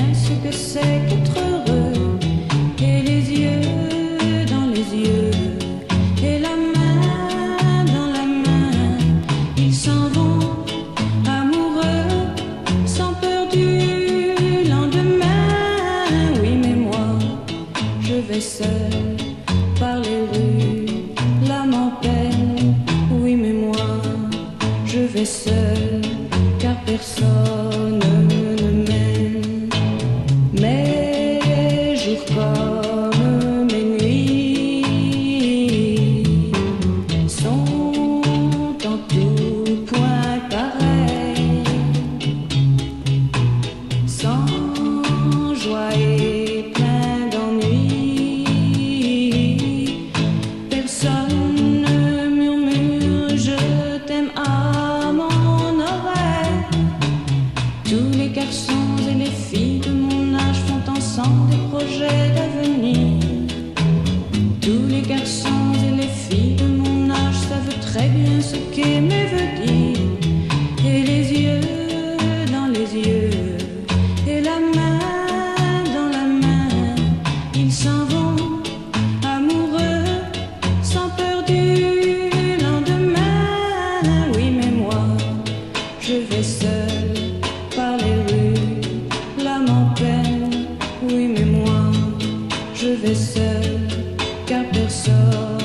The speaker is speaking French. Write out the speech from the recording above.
bien ce que c'est qu'être heureux, et les yeux dans les yeux, et la main dans la main. Ils s'en vont amoureux, sans peur du lendemain. Oui, mais moi, je vais seul par les rues, l'âme en peine. Oui, mais moi, je vais seul, car personne ne m'aime. Mes jours comme mes nuits sont en tout point pareils, sans joie et plein d'ennui. Personne ne murmure je t'aime à mon oreille. Tous les garçons et les filles de mon âge font ensemble des projets d'avenir. Tous les garçons et les filles de mon âge savent très bien ce qu'aimer veut dire. Et les yeux dans les yeux, et la main dans la main, ils s'en vont amoureux, sans peur du lendemain. Oui, mais moi, je vais seul par les rues, l'âme en peine. Oui, mais moi, je vais seul, car personne